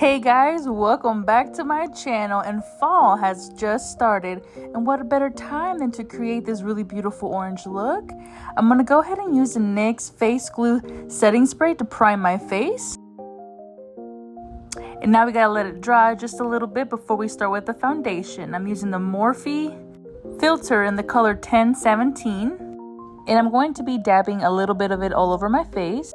Hey guys, welcome back to my channel, and fall has just started, and what a better time than to create this really beautiful orange look. I'm going to go ahead and use the NYX Face Glue Setting Spray to prime my face. And now we gotta let it dry just a little bit before we start with the foundation. I'm using the Morphe filter in the color 1017, and I'm going to be dabbing a little bit of it all over my face.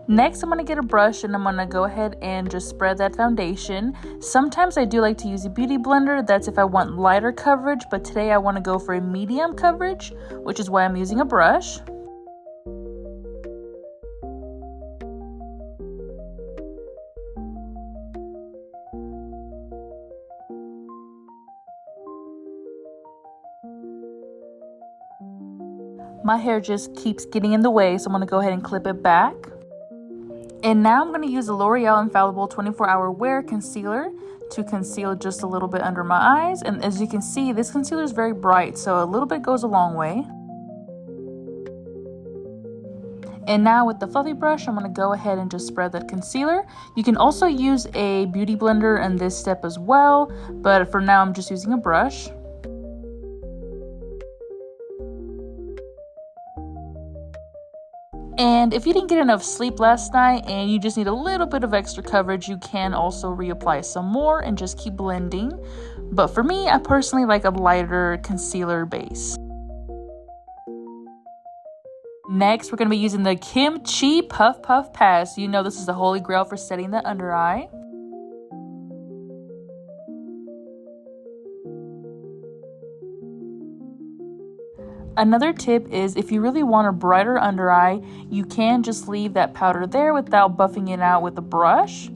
Next, I'm going to get a brush and I'm going to go ahead and just spread that foundation. Sometimes I do like to use a beauty blender. That's if I want lighter coverage, but today I want to go for a medium coverage, which is why I'm using a brush. My hair just keeps getting in the way, so I'm going to go ahead and clip it back. And now I'm going to use the L'Oreal Infallible 24-Hour Wear Concealer to conceal just a little bit under my eyes. And as you can see, this concealer is very bright, so a little bit goes a long way. And now with the fluffy brush, I'm going to go ahead and just spread that concealer. You can also use a beauty blender in this step as well, but for now I'm just using a brush. And if you didn't get enough sleep last night and you just need a little bit of extra coverage, you can also reapply some more and just keep blending. But for me, I personally like a lighter concealer base. Next, we're going to be using the Kimchi Puff Puff Pass. You know this is the holy grail for setting the under eye. Another tip is if you really want a brighter under eye, you can just leave that powder there without buffing it out with a brush.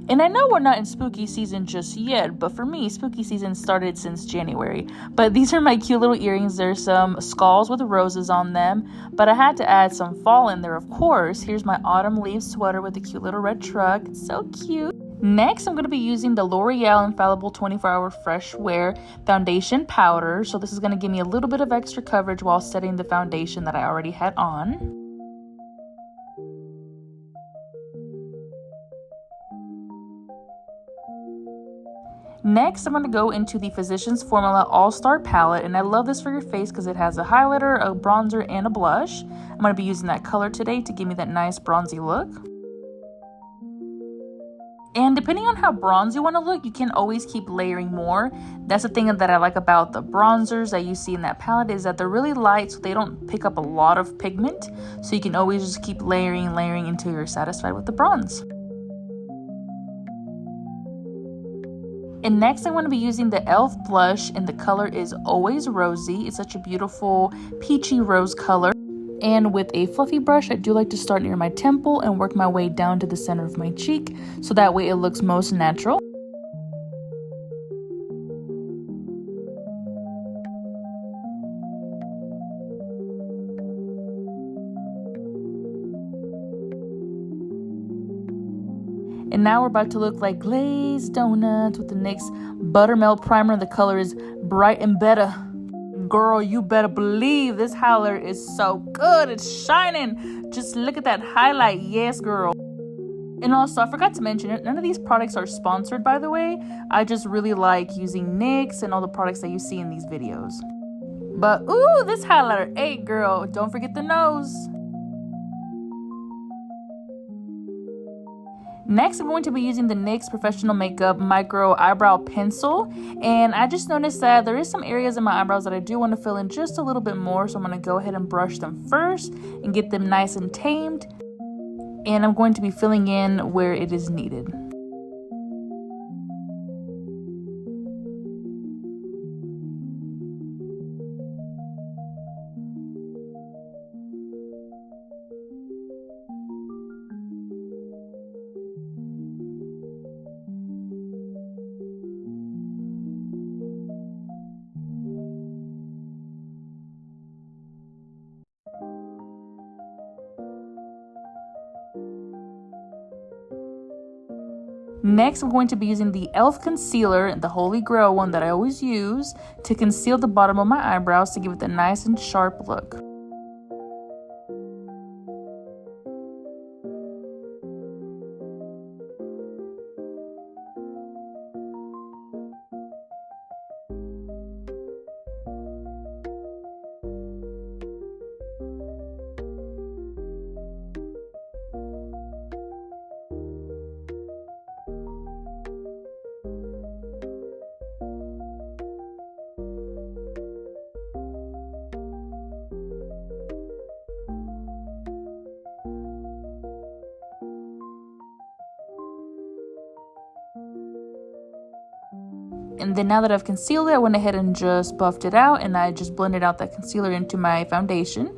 And I know we're not in spooky season just yet, but for me, spooky season started since January. But these are my cute little earrings. There's some skulls with roses on them, but I had to add some fall in there, of course. Here's my autumn leaf sweater with a cute little red truck. It's so cute. Next, I'm going to be using the L'Oreal Infallible 24-Hour Fresh Wear Foundation Powder. So this is going to give me a little bit of extra coverage while setting the foundation that I already had on. Next, I'm going to go into the Physicians Formula All-Star Palette, and I love this for your face because it has a highlighter, a bronzer, and a blush. I'm going to be using that color today to give me that nice bronzy look. And depending on how bronze you want to look, you can always keep layering more. That's the thing that I like about the bronzers that you see in that palette, is that they're really light, so they don't pick up a lot of pigment. So you can always just keep layering until you're satisfied with the bronze. And next, I'm going to be using the e.l.f. blush, and the color is Always Rosy. It's such a beautiful peachy rose color. And with a fluffy brush, I do like to start near my temple and work my way down to the center of my cheek, so that way it looks most natural. And now we're about to look like glazed donuts with the NYX Buttermelt Primer. The color is Bright and Better. Girl, you better believe this highlighter is so good. It's shining. Just look at that highlight. Yes, girl. And also, I forgot to mention it, none of these products are sponsored, by the way. I just really like using NYX and all the products that you see in these videos. But, ooh, this highlighter. Hey, girl, don't forget the nose. Next, I'm going to be using the NYX Professional Makeup Micro Eyebrow Pencil. And I just noticed that there is some areas in my eyebrows that I do want to fill in just a little bit more. So I'm going to go ahead and brush them first and get them nice and tamed. And I'm going to be filling in where it is needed. Next, I'm going to be using the e.l.f. concealer, the Holy Grail one that I always use, to conceal the bottom of my eyebrows to give it a nice and sharp look. And then now that I've concealed it, I went ahead and just buffed it out, and I just blended out that concealer into my foundation.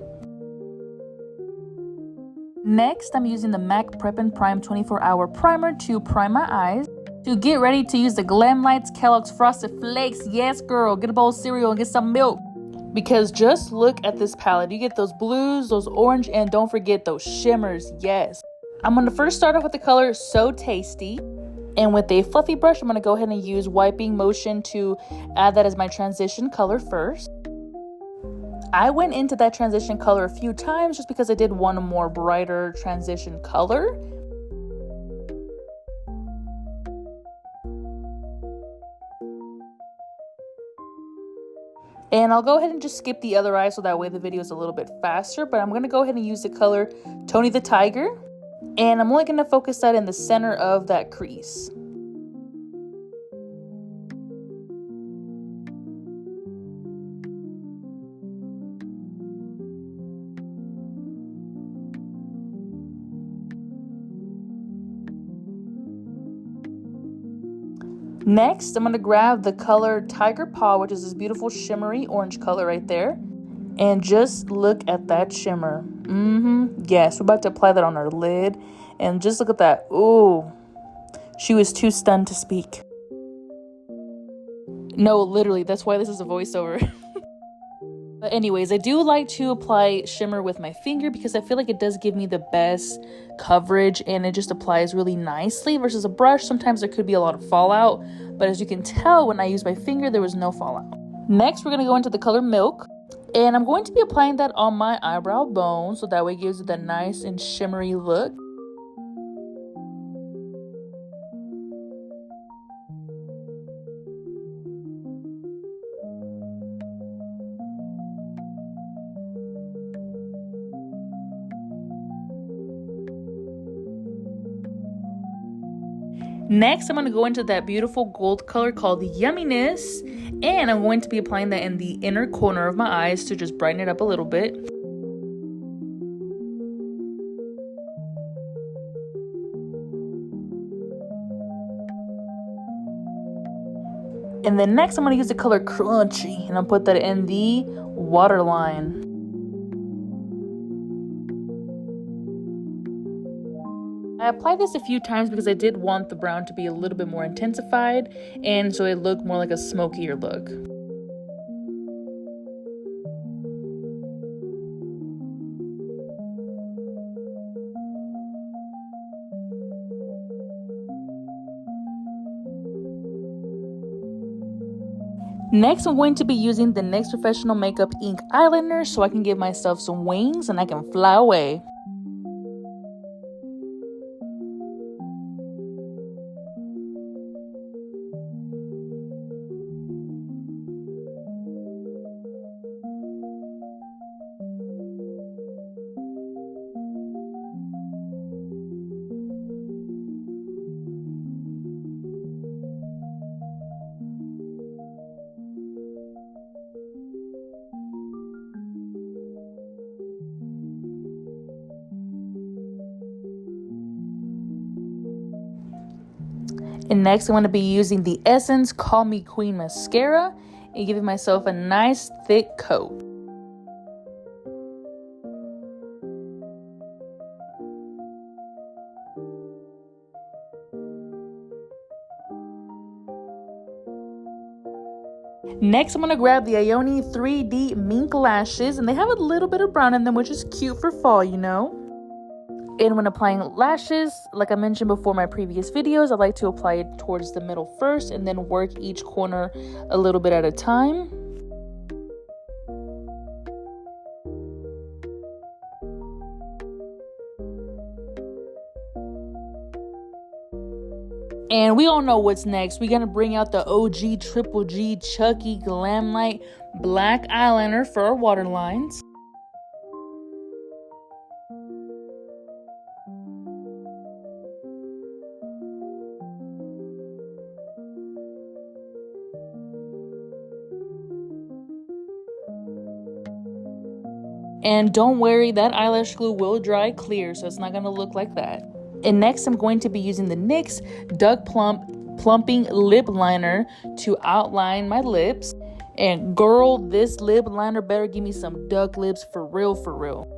Next, I'm using the MAC Prep and Prime 24-Hour Primer to prime my eyes. To get ready to use the Glam Lights Kellogg's Frosted Flakes. Yes, girl, get a bowl of cereal and get some milk. Because just look at this palette. You get those blues, those orange, and don't forget those shimmers. Yes. I'm going to first start off with the color So Tasty. And with a fluffy brush, I'm going to go ahead and use wiping motion to add that as my transition color first. I went into that transition color a few times just because I did want a more brighter transition color. And I'll go ahead and just skip the other eye so that way the video is a little bit faster. But I'm going to go ahead and use the color Tony the Tiger. And I'm only going to focus that in the center of that crease. Next, I'm going to grab the color Tiger Paw, which is this beautiful shimmery orange color right there. And just look at that shimmer. Yes, we're about to apply that on our lid. And just look at that. Ooh, she was too stunned to speak. No, literally, that's why this is a voiceover. But anyways, I do like to apply shimmer with my finger because I feel like it does give me the best coverage and it just applies really nicely versus a brush. Sometimes there could be a lot of fallout, but as you can tell, when I use my finger, there was no fallout. Next, we're going to go into the color Milk. And I'm going to be applying that on my eyebrow bone so that way it gives it that nice and shimmery look. Next, I'm going to go into that beautiful gold color called Yumminess, and I'm going to be applying that in the inner corner of my eyes to just brighten it up a little bit. And then next, I'm going to use the color Crunchy, and I'll put that in the waterline. I applied this a few times because I did want the brown to be a little bit more intensified and so it looked more like a smokier look. Next, I'm going to be using the NYX Professional Makeup Ink Eyeliner so I can give myself some wings and I can fly away. And next, I'm going to be using the Essence Call Me Queen Mascara and giving myself a nice thick coat. Next, I'm going to grab the Ioni 3D Mink Lashes, and they have a little bit of brown in them, which is cute for fall, you know. And when applying lashes, like I mentioned before in my previous videos, I like to apply it towards the middle first and then work each corner a little bit at a time. And we all know what's next. We're going to bring out the OG Triple G Chucky Glam Light Black Eyeliner for our waterlines. And don't worry, that eyelash glue will dry clear, so it's not going to look like that. And next, I'm going to be using the NYX Duck Plump plumping lip liner to outline my lips. And girl, this lip liner better give me some duck lips for real, for real.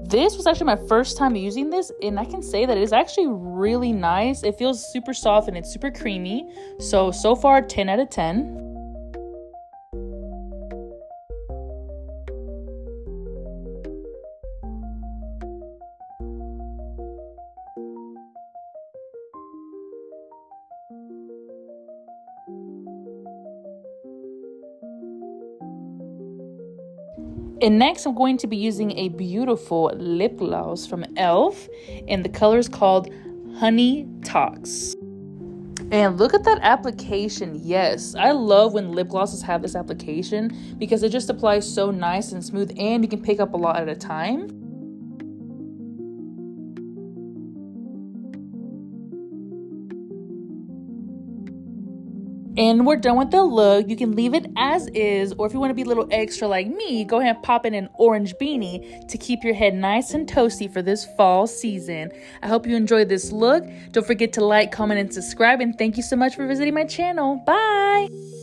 This was actually my first time using this, and I can say that it is actually really nice. It feels super soft and it's super creamy. So far, 10 out of 10. And next, I'm going to be using a beautiful lip gloss from e.l.f. and the color is called Honey Talks. And look at that application. Yes, I love when lip glosses have this application because it just applies so nice and smooth, and you can pick up a lot at a time. And we're done with the look. You can leave it as is, or if you want to be a little extra like me, go ahead and pop in an orange beanie to keep your head nice and toasty for this fall season. I hope you enjoyed this look. Don't forget to like, comment, and subscribe, and thank you so much for visiting my channel. Bye!